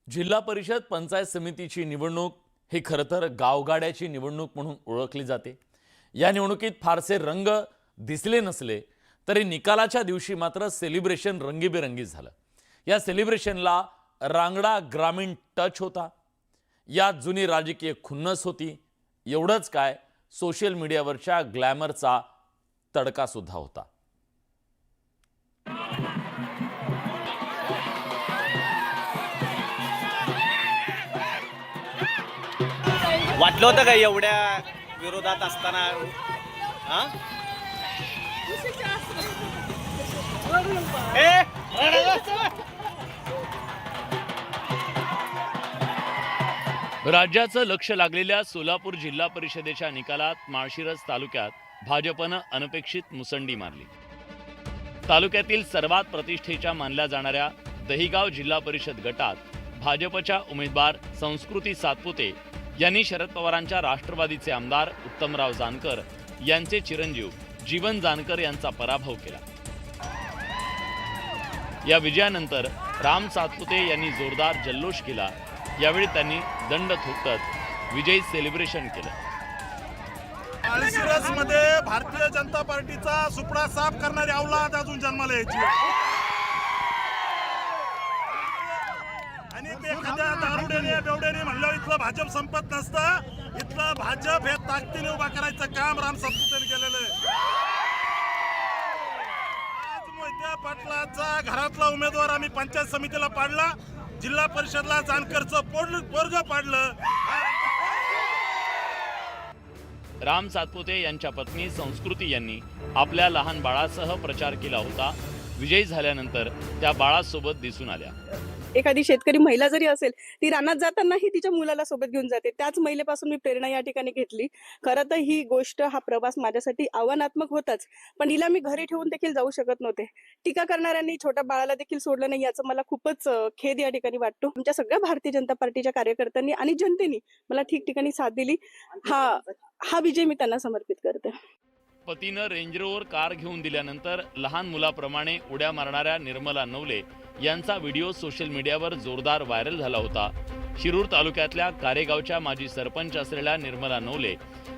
जिल्हा परिषद पंचायत समितीची निवडणूक ही खरं तर गावगाड्याची निवडणूक म्हणून ओळखली जाते। या निवडणुकीत फारसे रंग दिसले नसले तरी निकालाच्या दिवशी मात्र सेलिब्रेशन रंगीबेरंगी झालं। या सेलिब्रेशनला रांगडा ग्रामीण टच होता। या जुनी राजकीय खुन्नस होती। एवढंच काय, सोशल मीडियावरच्या ग्लॅमरचा तडका सुद्धा होता। वाटलं होतं का एवढ्या विरोधात असताना हा? राज्याचं लक्ष लागलेल्या सोलापूर जिल्हा परिषदेच्या निकालात माळशिरस तालुक्यात भाजपनं अनपेक्षित मुसंडी मारली। तालुक्यातील सर्वात प्रतिष्ठेच्या मानल्या जाणाऱ्या दहिगाव जिल्हा परिषद गटात भाजपच्या उमेदवार संस्कृती सातपुते यांनी शरद पवारांच्या राष्ट्रवादीचे आमदार उत्तमराव जानकर यांचे चिरंजीव जीवन जानकर यांचा पराभव केला। या विजयानंतर राम सातपुते यांनी जोरदार जल्लोष केला। यावेळी त्यांनी दंड थोपटत विजयी सेलिब्रेशन केलं। माळशिरस मध्ये भारतीय जनता पार्टीचा सुपडा साफ करणारी औलाद अजून जन्माला यायची आणि ते एखाद्या दारुड्याने बेवड्याने म्हणलं इथलं भाजप संपत नसतं। इथलं भाजप हे ताकदीने उभा करायचं काम राम सातपुतेने केलेलं आहे। आज मोहिते पाटलाचा घरातला उमेदवार आम्ही पंचायत समितीला पाडला, जिल्हा परिषदला जानकरचं पोरग पाडलं। राम सातपुते यांच्या पत्नी संस्कृती यांनी आपल्या लहान बाळासह प्रचार केला होता। विजयी झाल्यानंतर त्या बाळासोबत दिसून आल्या। एखादी शेतकरी महिला जरी असेल, ती रानात जातानाही तिच्या मुलाला सोबत घेऊन जाते। त्याच महिलेपासून मी प्रेरणा या ठिकाणी घेतली। खरं तर ही गोष्ट, हा प्रवास माझ्यासाठी आव्हानात्मक होताच, पण हिला मी घरी ठेवून देखील जाऊ शकत नव्हते। टीका करणाऱ्यांनी छोट्या बाळाला देखील सोडलं नाही, याचं मला खूपच खेद या ठिकाणी वाटतो। आमच्या सगळ्या भारतीय जनता पार्टीच्या कार्यकर्त्यांनी आणि जनतेने मला ठिकठिकाणी साथ दिली। हा विजय मी त्यांना समर्पित करते। पतीनं रेंज रोव्हर कार घेऊन दिल्यानंतर लहान मुलाप्रमाणे उड्या मारणाऱ्या निर्मला नवले यांचा व्हिडिओ सोशल मीडियावर जोरदार व्हायरल झाला होता। शिरूर तालुक्यातल्या कारेगावच्या माजी सरपंच असलेल्या निर्मला नवले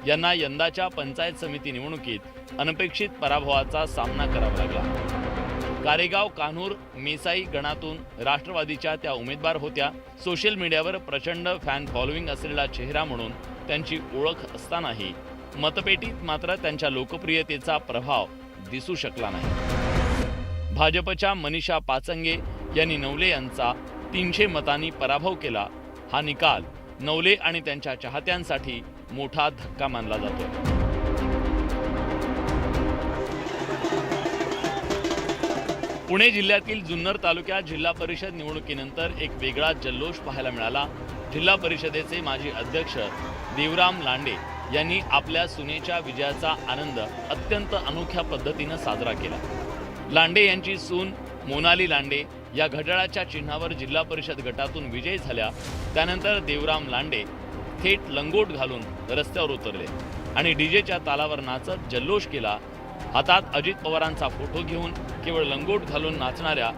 यांना यंदाच्या पंचायत समिती निवडणुकीत अनपेक्षित पराभवाचा सामना करावा लागला। कारेगाव कान्हूर मेसाई गणातून राष्ट्रवादीच्या त्या उमेदवार होत्या। सोशल मीडियावर प्रचंड फॅन फॉलोईंग असलेला चेहरा म्हणून त्यांची ओळख असतानाही मतपेटीत मात्र त्यांच्या लोकप्रियतेचा प्रभाव दिसू शकला नाही। भाजपच्या मनीषा पाचंगे यांनी नवले यांचा 300 मतांनी पराभव केला। हा निकाल नवले आणि त्यांच्या चाहत्यांसाठी मोठा धक्का मानला जातो। पुणे जिल्ह्यातील जुन्नर तालुक्यात जिल्हा परिषद निवडणुकीनंतर एक वेगळा जल्लोष पाहायला मिळाला। जिल्हा परिषदेचे माजी अध्यक्ष देवराम लांडे यांनी आपल्या सुनेच्या विजयाचा आनंद अत्यंत अनोख्या पद्धतीने साजरा केला। लांडे यांची सून मोनाली लांडे या घड्याळाच्या चिन्हावर जिल्हा परिषद गटातून विजयी झाल्या। त्यानंतर देवराम लांडे थेट लंगोट घालून रस्त्यावर उतरले आणि डीजेच्या तालावर नाचत जल्लोष केला। हातात अजित पवारांचा फोटो घेऊन केवळ लंगोट घालून नाचणाऱ्या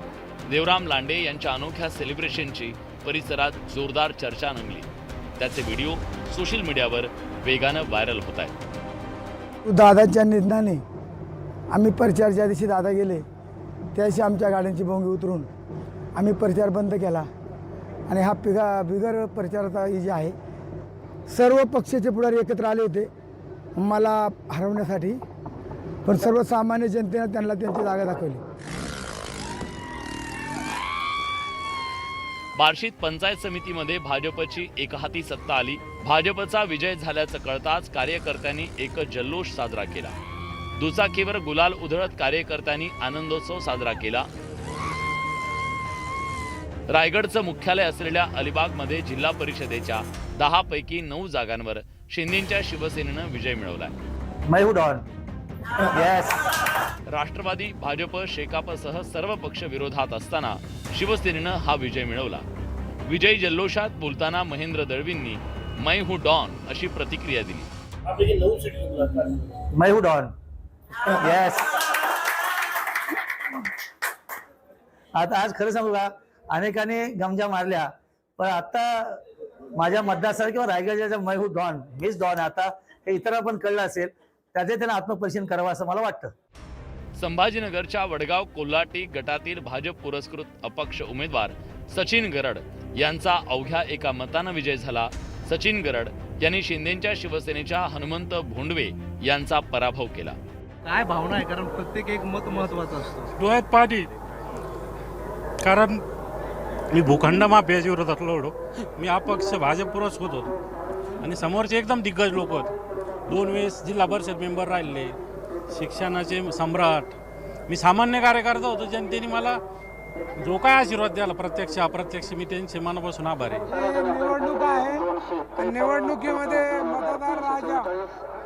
देवराम लांडे यांच्या अनोख्या सेलिब्रेशनची परिसरात जोरदार चर्चा रंगली। त्याचे व्हिडिओ सोशल मीडियावर वेगानं व्हायरल होत आहेत। दादाच्या निर्णयाने आम्ही प्रचारच्या दिवशी दादा गेले, त्या दिवशी आमच्या गाड्यांची भोंगी उतरून आम्ही प्रचार बंद केला आणि हा बिगर प्रचाराचा जे आहे, सर्व पक्षाचे पुढारी एकत्र आले होते मला हरवण्यासाठी, पण सर्वसामान्य जनतेने त्यांना त्यांची जागा दाखवली। बार्शीत पंचायत समितीमध्ये भाजपची एकहाती सत्ता आली। भाजपचा विजय झाल्याचं कळताच कार्यकर्त्यांनी एकच जल्लोष साजरा केला। दुचाकीवर गुलाल उधळत कार्यकर्त्यांनी आनंदोत्सव साजरा केला। रायगडचं मुख्यालय असलेल्या अलिबागमध्ये जिल्हा परिषदेच्या 10 पैकी 9 जागांवर शिंदेच्या शिवसेनेनं विजय मिळवलाय। राष्ट्रवादी, भाजप, शेकापसह सर्व पक्ष विरोधात असताना शिवसेनेनं हा विजय मिळवला। विजयी जल्लोषात बोलताना महेंद्र दळवींनी "मैं हूं डॉन" अशी प्रतिक्रिया दिली। मैं हूं डॉन, यस। आता आज खरं सांगू का, अनेकाने गमजा मारल्या, पण आता माझ्या मतदारसंघ किंवा रायगडच्या मै हू डॉन, मिस डॉन, आता हे इतरांना पण कळलं असेल, त्याचे त्यांना आत्मपरीक्षण करावं असं मला वाटतं. संभाजीनगरच्या वडगाव कोल्हाटी गटातील भाजप पुरस्कृत अपक्ष उमेदवार सचिन गरड यांचा अवघ्या एका मतानं विजय झाला. सचिन गरड यांनी शिंदेच्या शिवसेनेच्या हनुमंत भोंडवे यांचा पराभव केला. काय भावना आहे, कारण प्रत्येक एक मत महत्वाचं असतं. डोळ्यात पाणी, कारण मी भूखंड माफियाच्या विरोधात लढलो. मी अपक्ष भाजप पुरस्कृत होतो आणि समोरचे एकदम दिग्गज लोक होते. 2 वेळेस जिल्हा परिषद मेंबर राहिले, शिक्षणाचे सम्राट. मी सामान्य कार्यकर्ता होतो. जनतेने मला जो काय आशीर्वाद द्याला, प्रत्यक्ष अप्रत्यक्ष, मी त्यांचे मनापासून आभार आहे. निवडणूक आहे, निवडणुकीमध्ये मतदार राजा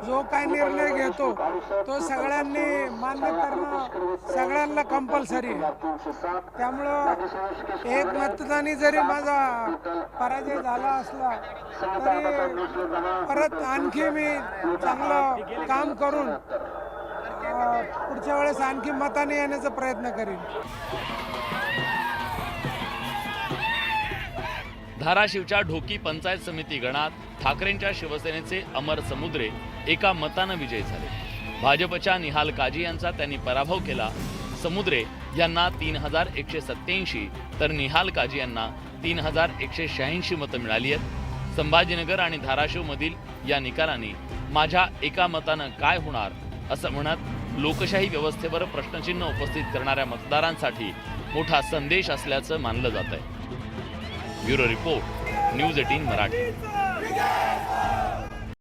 जो काय निर्णय घेतो तो सगळ्यांनी मान्य करणं सगळ्यांना कंपल्सरी आहे. त्यामुळं एक मतदानी जरी माझा पराजय झाला असला तरी परत आणखी मी चांगलं काम करून पुढच्या वेळेस आणखी मताने येण्याचा प्रयत्न करीन. धाराशिवच्या ढोकी पंचायत समिती गणात ठाकरेंच्या शिवसेनेचे अमर समुद्रे एका मतानं विजयी झाले. भाजपच्या निहाल काजी यांचा त्यांनी पराभव केला. समुद्रे यांना 3187 तर निहाल काजी यांना 3186 मतं मिळाली आहेत. संभाजीनगर आणि धाराशिवमधील या निकालांनी माझ्या एका मतानं काय होणार असं म्हणत लोकशाही व्यवस्थेवर प्रश्नचिन्ह उपस्थित करणाऱ्या मतदारांसाठी मोठा संदेश असल्याचं मानलं जात आहे. Bureau report, news 18 Marathi.